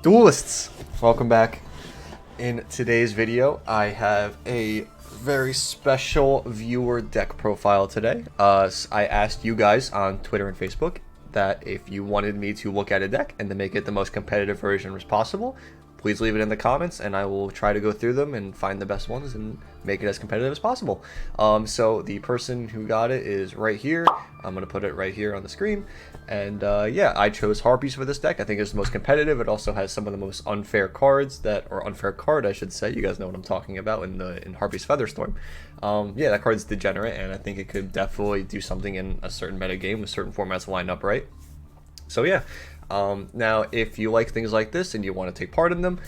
Duelists, welcome back. In today's video, I have a very special viewer deck profile today. I asked you guys on Twitter and Facebook that if you wanted me to look at a deck and to make it the most competitive version as possible, please leave it in the comments and I will try to go through them and find the best ones and make it as competitive as possible. So the person who got it is right here. I'm going to put it right here on the screen. And yeah, I chose Harpies for this deck. I think it's the most competitive. It also has some of the most unfair cards or unfair card, I should say. You guys know what I'm talking about in Harpie's Featherstorm. Yeah, that card's degenerate, and I think it could definitely do something in a certain meta game with certain formats lined up right. So yeah. Now, if you like things like this and you want to take part in them,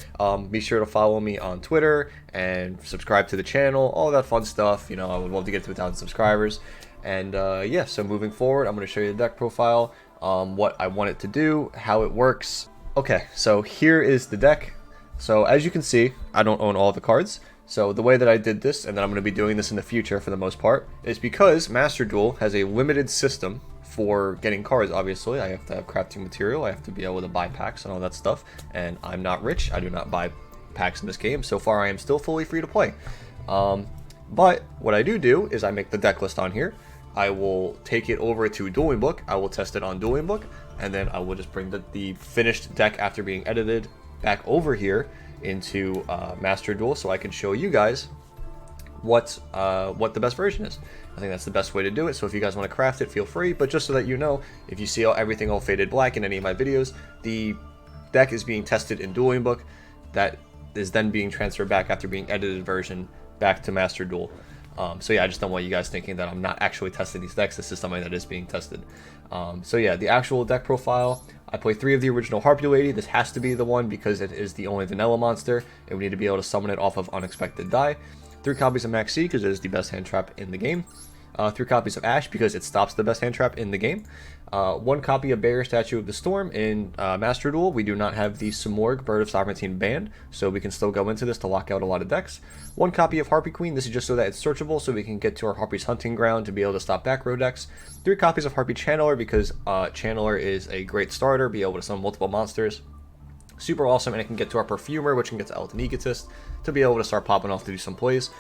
be sure to follow me on Twitter and subscribe to the channel, all that fun stuff. You know, I would love to get to 1,000 subscribers. And yeah, so moving forward, I'm going to show you the deck profile, what I want it to do, how it works. Okay, so here is the deck. So as you can see, I don't own all the cards. So the way that I did this, and that I'm going to be doing this in the future for the most part, is because Master Duel has a limited system for getting cards. Obviously I have to have crafting material, I have to be able to buy packs and all that stuff, and I'm not rich. I do not buy packs in this game. So far I am still fully free to play, but what I do is I make the deck list on here. I will take it over to Dueling Book, I will test it on Dueling Book, and then I will just bring the finished deck after being edited back over here into Master Duel so I can show you guys what the best version is. I think that's the best way to do it. So if you guys want to craft it, feel free. But just so that you know, if you see everything all faded black in any of my videos, the deck is being tested in Dueling Book. That is then being transferred back after being edited version back to Master Duel. So yeah, I just don't want you guys thinking that I'm not actually testing these decks. This is something that is being tested. So yeah, the actual deck profile. I play 3 of the original Harpie Lady. This has to be the one because it is the only vanilla monster, and we need to be able to summon it off of Unexpected Die. 3 copies of Maxx C because it is the best hand trap in the game. 3 copies of Ash because it stops the best hand trap in the game. 1 copy of Barrier Statue of the Storm in Master Duel. We do not have the Simorgh Bird of Sovereignty banned, so we can still go into this to lock out a lot of decks. 1 copy of Harpie Queen. This is just so that it's searchable, so we can get to our Harpie's Hunting Ground to be able to stop back row decks. 3 copies of Harpie Channeler because Channeler is a great starter, be able to summon multiple monsters. Super awesome, and it can get to our Perfumer, which can get to Elton Egotist to be able to start popping off to do some plays.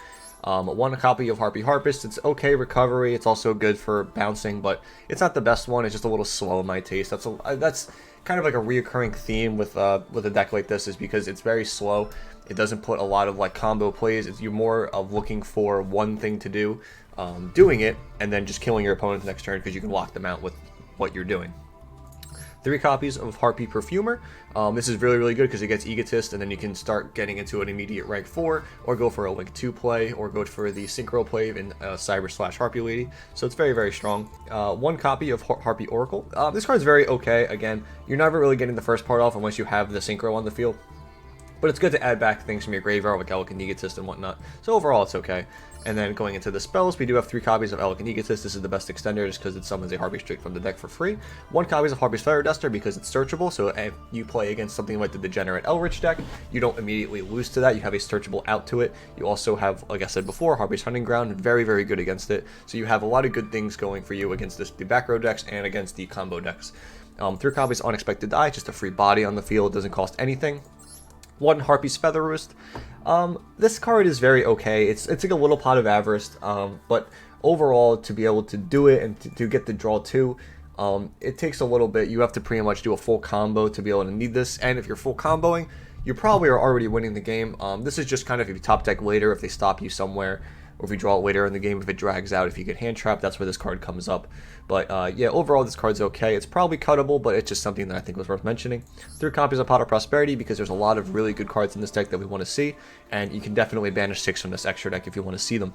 1 copy of Harpie Harpist. It's okay recovery. It's also good for bouncing, but it's not the best one. It's just a little slow in my taste. That's kind of like a reoccurring theme with a deck like this, is because it's very slow. It doesn't put a lot of like combo plays. You're more of looking for one thing to do, doing it, and then just killing your opponent next turn because you can lock them out with what you're doing. 3 copies of Harpie Perfumer. This is really good because it gets Egotist, and then you can start getting into an immediate rank 4, or go for a Link 2 play, or go for the Synchro play in Cyber/Harpie Lady. So it's very strong. 1 copy of Harpie Oracle. This card's very okay. Again, you're never really getting the first part off unless you have the Synchro on the field. But it's good to add back things from your graveyard like Elegant Egotist and whatnot. So overall, it's okay. And then going into the spells, we do have 3 copies of Elegant Egotist. This is the best extender just because it summons a Harpie straight from the deck for free. 1 copy of Harpie's Feather Duster because it's searchable. So if you play against something like the Degenerate Elrich deck, you don't immediately lose to that. You have a searchable out to it. You also have, like I said before, Harpie's Hunting Ground, very good against it. So you have a lot of good things going for you against the back row decks and against the combo decks. 3 copies of Unexpected Die, just a free body on the field, doesn't cost anything. 1 Harpie's Feather Roost. This card is very okay. It's like a little Pot of Avarice, but overall, to be able to do it and to get the draw 2, it takes a little bit. You have to pretty much do a full combo to be able to need this, and if you're full comboing, you probably are already winning the game. This is just kind of if you top deck later, if they stop you somewhere, or if you draw it later in the game, if it drags out, if you get hand trapped, that's where this card comes up. But yeah, overall this card's okay. It's probably cuttable, but it's just something that I think was worth mentioning. 3 copies of Pot of Prosperity because there's a lot of really good cards in this deck that we want to see, and you can definitely banish 6 from this extra deck if you want to see them.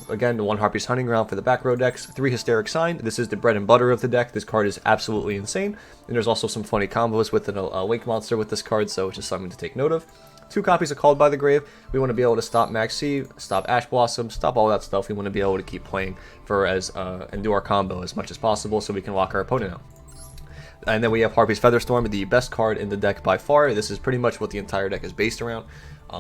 Again, 1 Harpie's Hunting Ground for the back row decks. 3 Hysteric Sign. This is the bread and butter of the deck. This card is absolutely insane, and there's also some funny combos with a Link monster with this card, so it's just something to take note of. 2 copies of Called by the Grave. We want to be able to stop Maxx C, stop Ash Blossom, stop all that stuff. We want to be able to keep playing and do our combo as much as possible so we can lock our opponent out. And then we have Harpie's Featherstorm, the best card in the deck by far. This is pretty much what the entire deck is based around.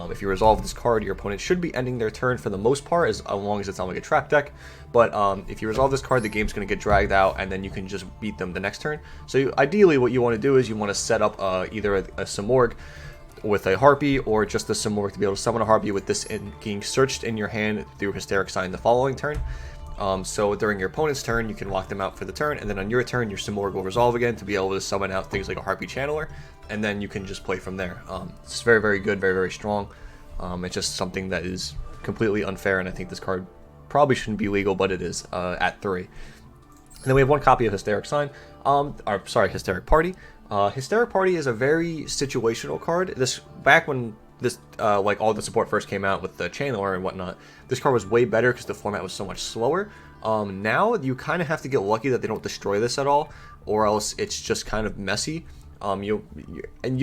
If you resolve this card, your opponent should be ending their turn for the most part, as long as it's not like a trap deck. But if you resolve this card, the game's going to get dragged out, and then you can just beat them the next turn. So ideally, what you want to do is you want to set up either a Simorgh with a Harpie, or just a Simorgh to be able to summon a Harpie with this being searched in your hand through Hysteric Sign the following turn. So during your opponent's turn, you can lock them out for the turn, and then on your turn, your Simorgh will resolve again to be able to summon out things like a Harpie Channeler, and then you can just play from there. It's very, very good, very, very strong. It's just something that is completely unfair, and I think this card probably shouldn't be legal, but it is at 3. And then we have one copy of Hysteric Sign, Hysteric Party. Hysteric Party is a very situational card. Back when this like all the support first came out with the Channeler and whatnot, this card was way better because the format was so much slower. Now you kind of have to get lucky that they don't destroy this at all, or else it's just kind of messy. You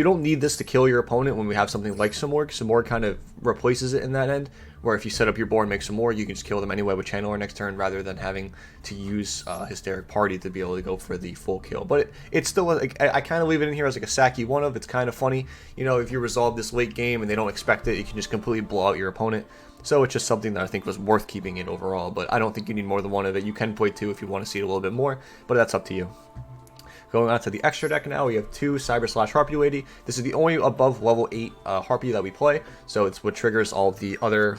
don't need this to kill your opponent when we have something like Simorgh. Simorgh kind of replaces it in that end, where if you set up your board and make some more, you can just kill them anyway with Channeler next turn, rather than having to use Hysteric Party to be able to go for the full kill. But it's still, like, I kind of leave it in here as like a sacky one of. It's kind of funny, you know, if you resolve this late game and they don't expect it, you can just completely blow out your opponent. So it's just something that I think was worth keeping in overall, but I don't think you need more than one of it. You can play 2 if you want to see it a little bit more, but that's up to you. Going on to the extra deck now, we have 2 Cyber/Harpie Lady. This is the only above level 8 Harpie that we play, so it's what triggers all the other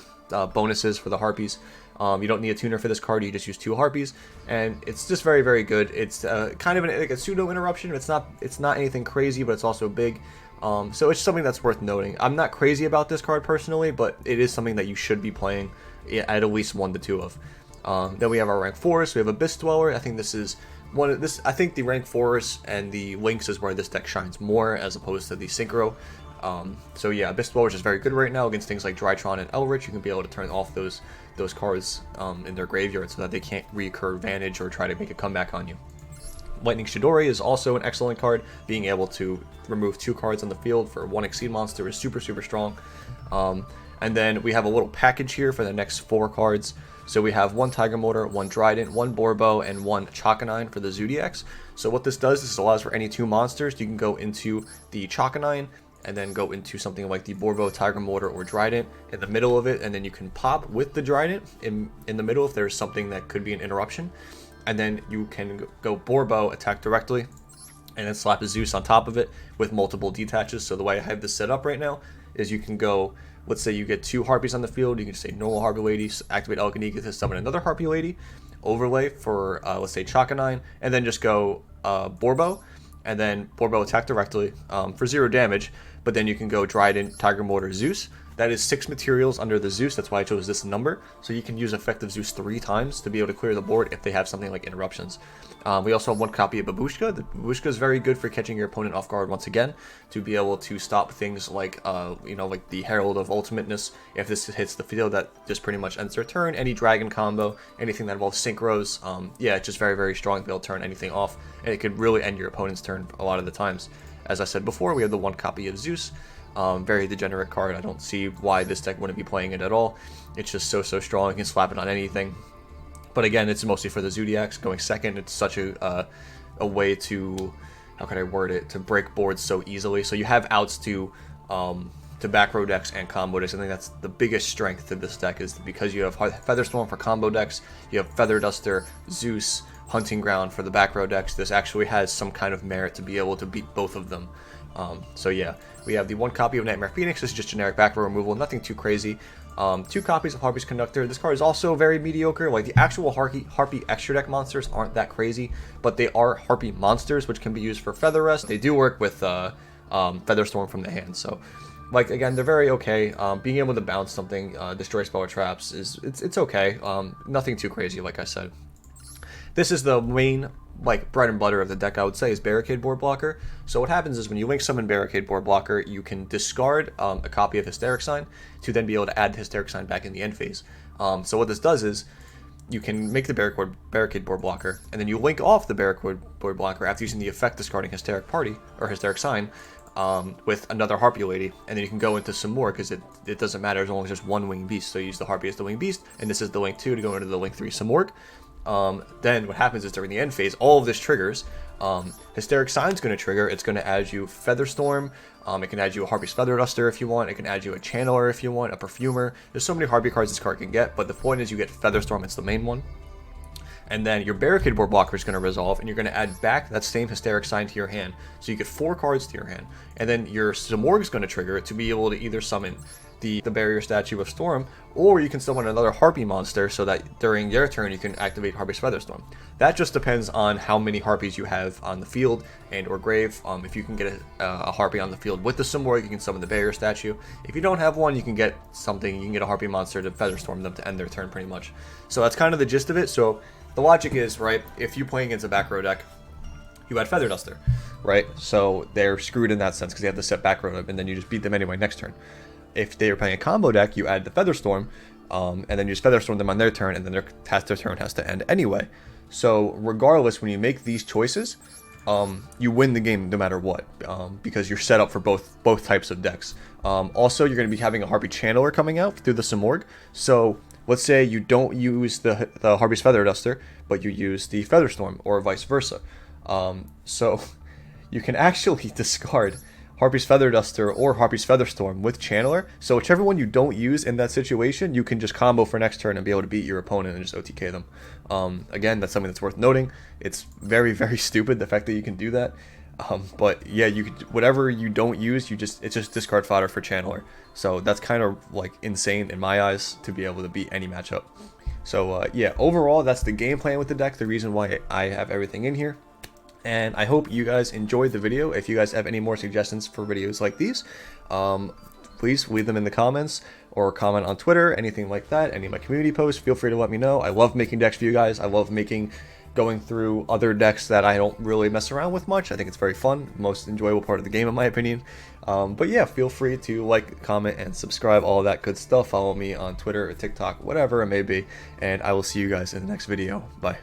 bonuses for the Harpies. You don't need a tuner for this card, you just use 2 Harpies, and it's just very, very good. It's kind of like a pseudo interruption. It's not anything crazy, but it's also big. So it's something that's worth noting. I'm not crazy about this card personally, but it is something that you should be playing at least 1 to 2 of. Then we have our rank 4s. We have Abyss Dweller. I think this is I think the rank 4s and the links is where this deck shines more, as opposed to the Synchro. So yeah, Abyss Dweller is very good right now against things like Drytron and Elrich. You can be able to turn off those cards in their graveyard so that they can't reoccur Vantage or try to make a comeback on you. Lightning Chidori is also an excellent card. Being able to remove 2 cards on the field for 1 Exceed monster is super, super strong. And then we have a little package here for the next 4 cards. So we have 1 Tiger Motor, 1 Trident, 1 Borbo, and 1 Chakanine for the Zodiacs. So what this does, this allows for any 2 monsters. You can go into the Chakanine and then go into something like the Borbo, Tiger Motor, or Trident in the middle of it, and then you can pop with the Trident in the middle if there's something that could be an interruption. And then you can go Borbo, attack directly, and then slap a Zeus on top of it with multiple detaches. So the way I have this set up right now is you can go, let's say you get 2 Harpies on the field, you can say normal Harpie Lady, activate Alkanika to summon another Harpie Lady, overlay for, let's say Chakanine, and then just go Borbo, and then Borbo attack directly for 0 damage, but then you can go Trident, Tiger Motor, Zeus. That is 6 materials under the Zeus, that's why I chose this number. So you can use effective Zeus 3 times to be able to clear the board if they have something like interruptions. We also have 1 copy of Babushka. The Babushka is very good for catching your opponent off guard once again, to be able to stop things like, like the Herald of Ultimateness. If this hits the field, that just pretty much ends their turn. Any dragon combo, anything that involves synchros, yeah, it's just very, very strong to be able to turn anything off, and it could really end your opponent's turn a lot of the times. As I said before, we have the 1 copy of Zeus. Very degenerate card. I don't see why this deck wouldn't be playing it at all. It's just so strong. You can slap it on anything. But again, it's mostly for the Zodiacs. Going second, it's such a way to, how can I word it, to break boards so easily. So you have outs to back row decks and combo decks. I think that's the biggest strength to this deck, is because you have Featherstorm for combo decks, you have Feather Duster, Zeus, Hunting Ground for the back row decks. This actually has some kind of merit to be able to beat both of them. So yeah, we have the 1 copy of Nightmare Phoenix. This is just generic back row removal, nothing too crazy. 2 copies of Harpie's Conductor. This card is also very mediocre. Like, the actual Harpie extra deck monsters aren't that crazy, but they are Harpie monsters, which can be used for Feather Rest. They do work with Featherstorm from the hand. So, like, again, they're very okay. Being able to bounce something, destroy spell or traps, it's okay. Nothing too crazy, like I said. This is the main, like, bread and butter of the deck, I would say, is Barricade Board Blocker. So what happens is when you link summon Barricade Board Blocker, you can discard a copy of Hysteric Sign to then be able to add Hysteric Sign back in the end phase. So what this does is you can make the Barricade Board Blocker, and then you link off the Barricade Board Blocker after using the effect discarding Hysteric Party, or Hysteric Sign, with another Harpie Lady, and then you can go into some more, because it doesn't matter as long as there's 1 Winged Beast. So you use the Harpie as the Winged Beast, and this is the link 2 to go into the link 3 Simorgh. then what happens is during the end phase, all of this triggers. Hysteric Sign's going to trigger. It's going to add you Featherstorm. It can add you a Harpie's Feather Duster if you want. It can add you a Channeler if you want, a Perfumer. There's so many Harpie cards this card can get, but the point is you get Featherstorm. It's the main one. And then your Barricade Board Blocker is going to resolve, and you're going to add back that same Hysteric Sign to your hand. So you get 4 cards to your hand. And then your Zamorg is going to trigger to be able to either summon the Barrier Statue of Storm, or you can summon another Harpie monster so that during their turn you can activate Harpie's Featherstorm. That just depends on how many Harpies you have on the field and or grave. If you can get a Harpie on the field with the Zamorg, you can summon the Barrier Statue. If you don't have one, you can get something. You can get a Harpie monster to Featherstorm them to end their turn pretty much. So that's kind of the gist of it. So the logic is, right, if you're playing against a back row deck, you had Feather Duster, right? So they're screwed in that sense because they have to set back row up, and then you just beat them anyway next turn. If they were playing a combo deck, you add the Featherstorm, and then you just Featherstorm them on their turn, and then their turn has to end anyway. So regardless, when you make these choices, you win the game no matter what, because you're set up for both types of decks. Also, you're going to be having a Harpie Channeler coming out through the Zamorg. So let's say you don't use the Harpie's Feather Duster, but you use the Featherstorm, or vice versa. So you can actually discard Harpie's Feather Duster or Harpie's Featherstorm with Channeler. So whichever one you don't use in that situation, you can just combo for next turn and be able to beat your opponent and just OTK them. Again, that's something that's worth noting. It's very, very stupid, the fact that you can do that. But yeah, you could, whatever you don't use, it's just discard fodder for Channeler. So that's kind of like insane in my eyes to be able to beat any matchup. So yeah, overall, that's the game plan with the deck, the reason why I have everything in here. And I hope you guys enjoyed the video. If you guys have any more suggestions for videos like these, please leave them in the comments or comment on Twitter, anything like that, any of my community posts. Feel free to let me know. I love making decks for you guys. I love going through other decks that I don't really mess around with much. I think it's very fun, most enjoyable part of the game in my opinion. But yeah, feel free to like, comment, and subscribe, all that good stuff. Follow me on Twitter or TikTok, whatever it may be, and I will see you guys in the next video. Bye.